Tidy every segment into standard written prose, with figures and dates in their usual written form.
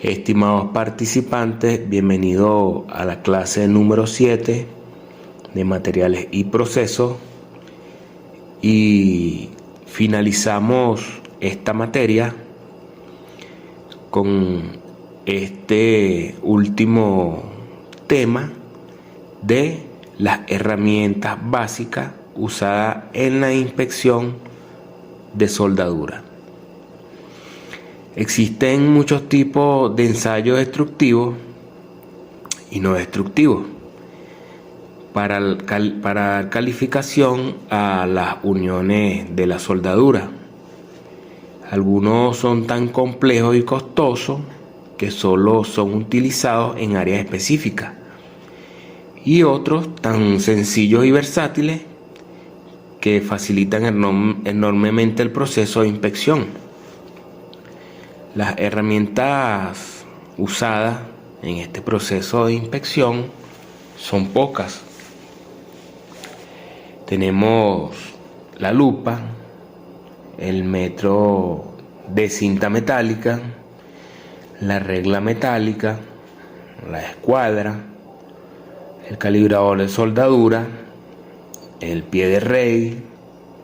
Estimados participantes, bienvenidos a la clase número 7 de materiales y procesos, y finalizamos esta materia con este último tema de las herramientas básicas usadas en la inspección de soldadura. Existen muchos tipos de ensayos destructivos y no destructivos para calificación a las uniones de la soldadura. Algunos son tan complejos y costosos que solo son utilizados en áreas específicas, y otros tan sencillos y versátiles que facilitan enormemente el proceso de inspección. Las herramientas usadas en este proceso de inspección son pocas. Tenemos la lupa, el metro de cinta metálica, la regla metálica, la escuadra, el calibrador de soldadura, el pie de rey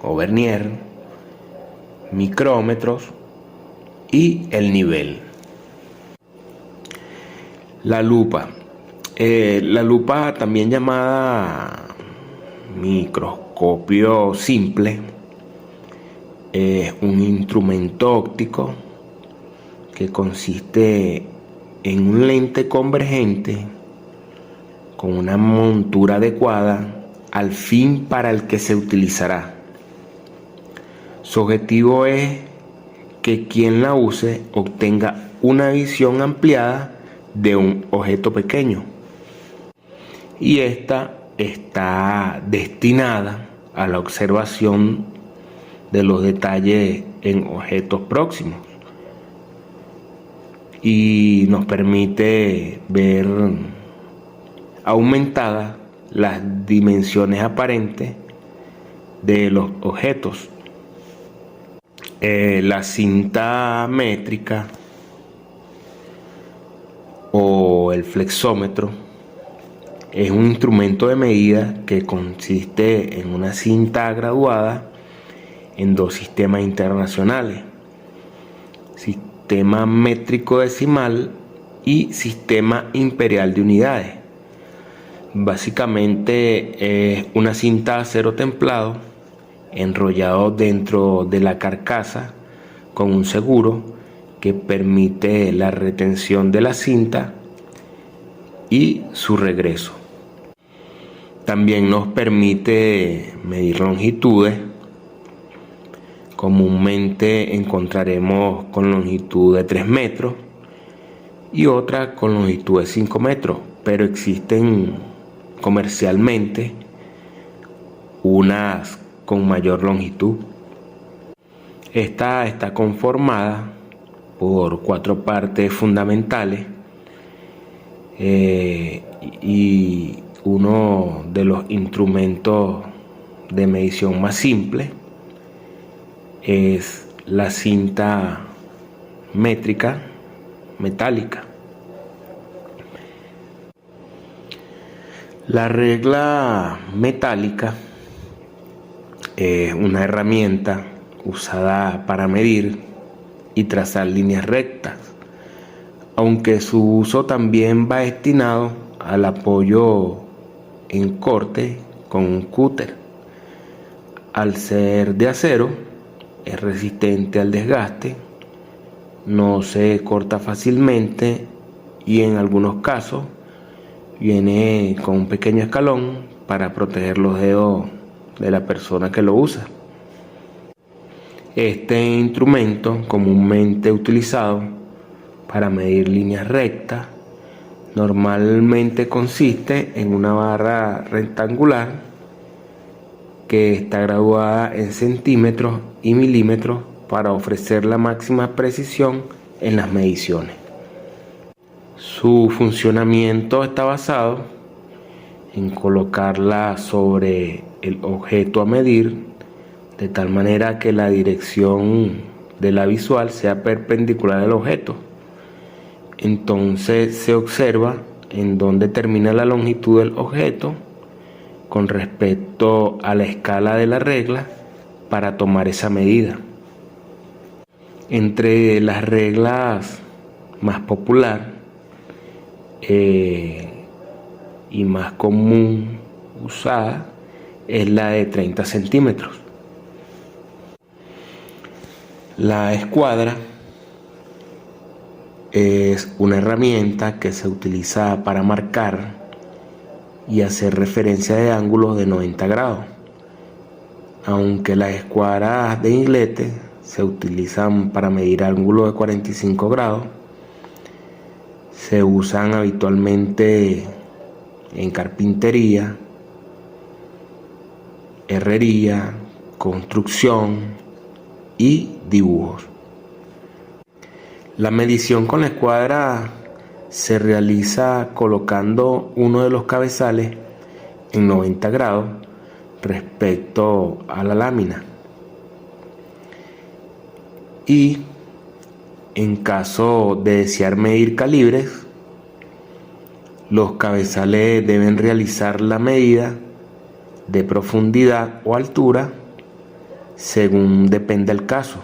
o vernier, micrómetros y el nivel. La lupa. La lupa, también llamada microscopio simple, es un instrumento óptico que consiste en un lente convergente con una montura adecuada al fin para el que se utilizará. Su objetivo es que quien la use obtenga una visión ampliada de un objeto pequeño, y esta está destinada a la observación de los detalles en objetos próximos y nos permite ver aumentadas las dimensiones aparentes de los objetos. La cinta métrica o el flexómetro es un instrumento de medida que consiste en una cinta graduada en dos sistemas internacionales: sistema métrico decimal y sistema imperial de unidades. Básicamente es una cinta de acero templado enrollado dentro de la carcasa con un seguro que permite la retención de la cinta y su regreso. También nos permite medir longitudes. Comúnmente encontraremos con longitud de 3 metros y otra con longitud de 5 metros, pero existen comercialmente unas con mayor longitud. Esta está conformada por 4 partes fundamentales, y uno de los instrumentos de medición más simple es la cinta métrica metálica. La regla metálica es una herramienta usada para medir y trazar líneas rectas, aunque su uso también va destinado al apoyo en corte con un cúter. Al ser de acero, es resistente al desgaste, no se corta fácilmente y en algunos casos viene con un pequeño escalón para proteger los dedos de la persona que lo usa. Este instrumento, comúnmente utilizado para medir líneas rectas, normalmente consiste en una barra rectangular que está graduada en centímetros y milímetros para ofrecer la máxima precisión en las mediciones. Su funcionamiento está basado en colocarla sobre el objeto a medir de tal manera que la dirección de la visual sea perpendicular al objeto. Entonces se observa en dónde termina la longitud del objeto con respecto a la escala de la regla para tomar esa medida. Entre las reglas más popular y más común usada es la de 30 centímetros. La escuadra es una herramienta que se utiliza para marcar y hacer referencia de ángulos de 90 grados. Aunque las escuadras de inglete se utilizan para medir ángulos de 45 grados, se usan habitualmente en carpintería, herrería, construcción y dibujos. La medición con la escuadra se realiza colocando uno de los cabezales en 90 grados respecto a la lámina. Y en caso de desear medir calibres, los cabezales deben realizar la medida de profundidad o altura según dependa el caso.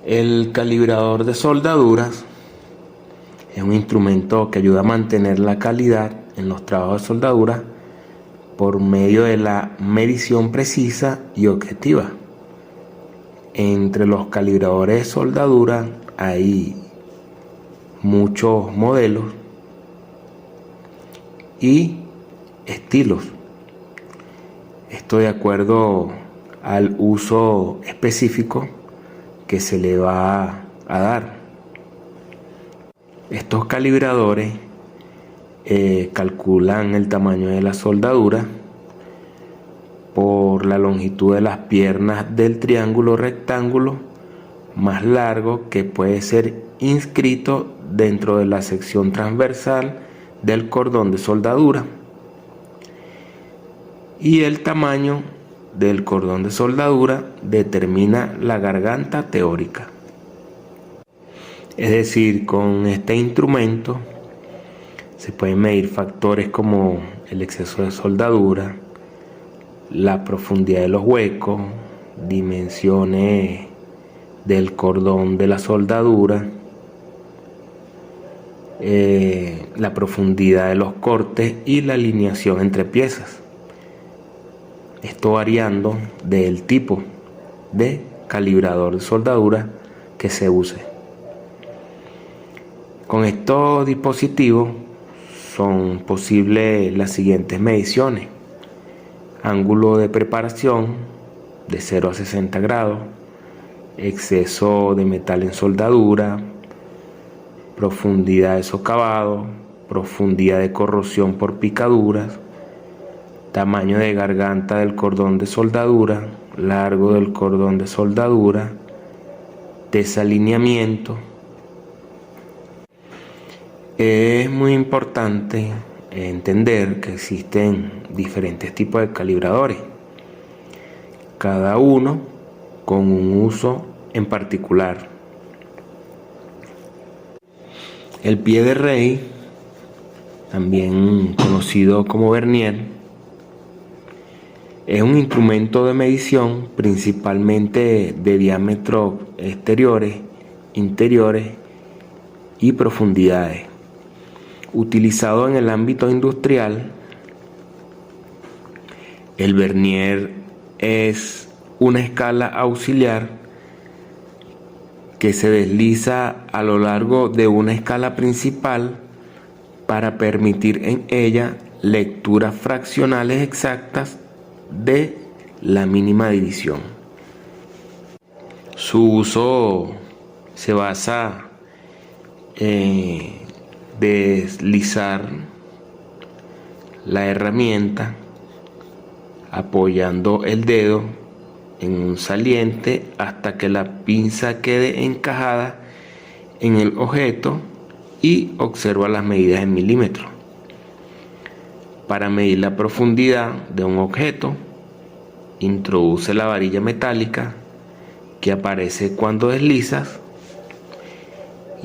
El calibrador de soldaduras es un instrumento que ayuda a mantener la calidad en los trabajos de soldadura por medio de la medición precisa y objetiva. Entre los calibradores de soldadura hay muchos modelos y estilos. Esto de acuerdo al uso específico que se le va a dar. Estos calibradores calculan el tamaño de la soldadura por la longitud de las piernas del triángulo rectángulo más largo que puede ser inscrito dentro de la sección transversal del cordón de soldadura, y el tamaño del cordón de soldadura determina la garganta teórica. Es decir, con este instrumento se pueden medir factores como el exceso de soldadura, la profundidad de los huecos, dimensiones del cordón de la soldadura, la profundidad de los cortes y la alineación entre piezas. Esto variando del tipo de calibrador de soldadura que se use. Con estos dispositivos son posibles las siguientes mediciones: ángulo de preparación de 0 a 60 grados, exceso de metal en soldadura, profundidad de socavado, profundidad de corrosión por picaduras, tamaño de garganta del cordón de soldadura, largo del cordón de soldadura, desalineamiento. Es muy importante entender que existen diferentes tipos de calibradores, cada uno con un uso en particular. El pie de rey, también conocido como vernier, es un instrumento de medición principalmente de diámetros exteriores, interiores y profundidades. Utilizado en el ámbito industrial, el vernier es una escala auxiliar que se desliza a lo largo de una escala principal para permitir en ella lecturas fraccionales exactas de la mínima división. Su uso se basa en deslizar la herramienta apoyando el dedo en un saliente hasta que la pinza quede encajada en el objeto y observa las medidas en milímetros. Para medir la profundidad de un objeto, introduce la varilla metálica que aparece cuando deslizas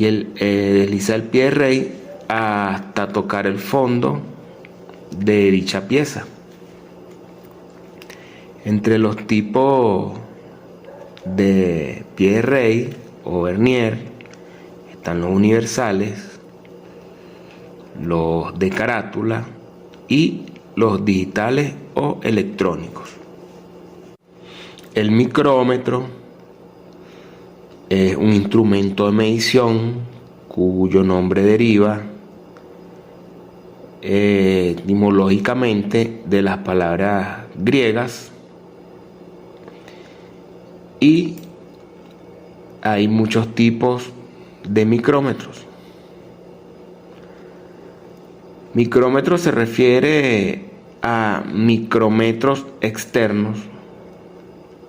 y desliza el pie de rey hasta tocar el fondo de dicha pieza. Entre los tipos de pie de rey o vernier están los universales, los de carátula y los digitales o electrónicos. El micrómetro es un instrumento de medición cuyo nombre deriva etimológicamente de las palabras griegas, y hay muchos tipos de micrómetros. Micrómetro se refiere a micrómetros externos.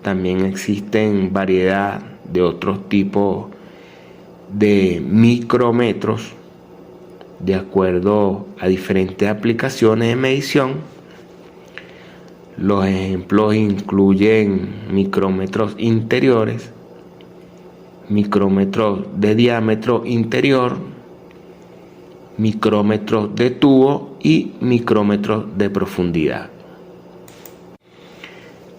También existen variedad de otros tipos de micrómetros de acuerdo a diferentes aplicaciones de medición. Los ejemplos incluyen micrómetros interiores, micrómetros de diámetro interior, micrómetros de tubo y micrómetros de profundidad.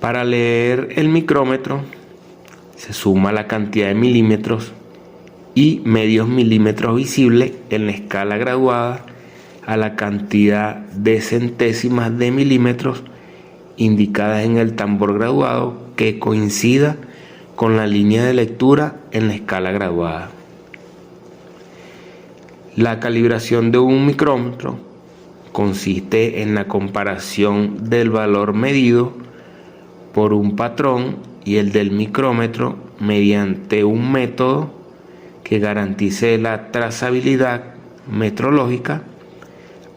Para leer el micrómetro se suma la cantidad de milímetros y medios milímetros visibles en la escala graduada a la cantidad de centésimas de milímetros indicadas en el tambor graduado que coincida con la línea de lectura en la escala graduada. La calibración de un micrómetro consiste en la comparación del valor medido por un patrón y el del micrómetro mediante un método que garantice la trazabilidad metrológica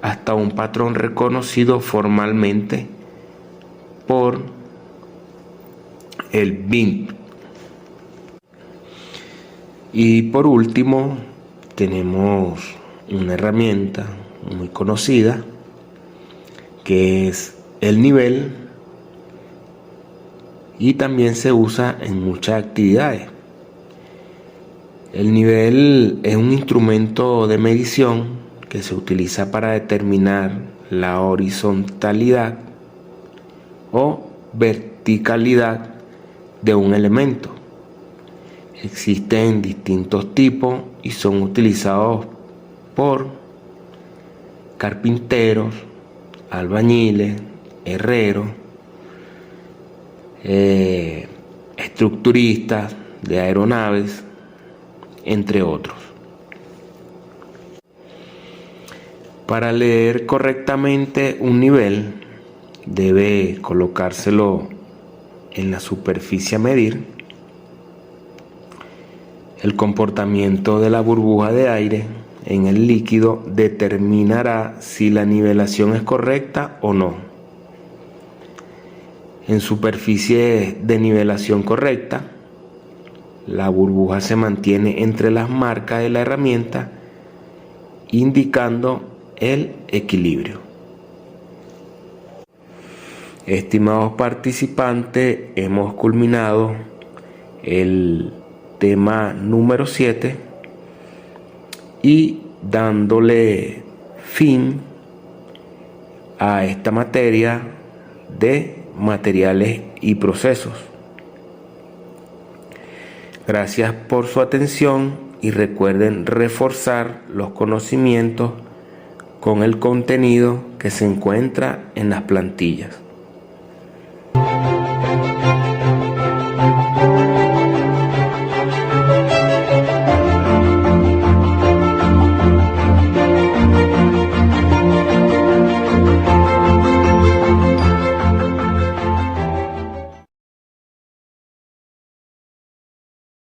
hasta un patrón reconocido formalmente por el BIM. Y por último tenemos una herramienta muy conocida que es el nivel, y también se usa en muchas actividades. El nivel es un instrumento de medición que se utiliza para determinar la horizontalidad o verticalidad de un elemento. Existen distintos tipos y son utilizados por carpinteros, albañiles, herreros, estructuristas de aeronaves, entre otros. Para leer correctamente un nivel, debe colocárselo en la superficie a medir. El comportamiento de la burbuja de aire en el líquido determinará si la nivelación es correcta o no. En superficie de nivelación correcta, la burbuja se mantiene entre las marcas de la herramienta, indicando el equilibrio. Estimados participantes, hemos culminado el tema número 7 y dándole fin a esta materia de materiales y procesos. Gracias por su atención y recuerden reforzar los conocimientos con el contenido que se encuentra en las plantillas.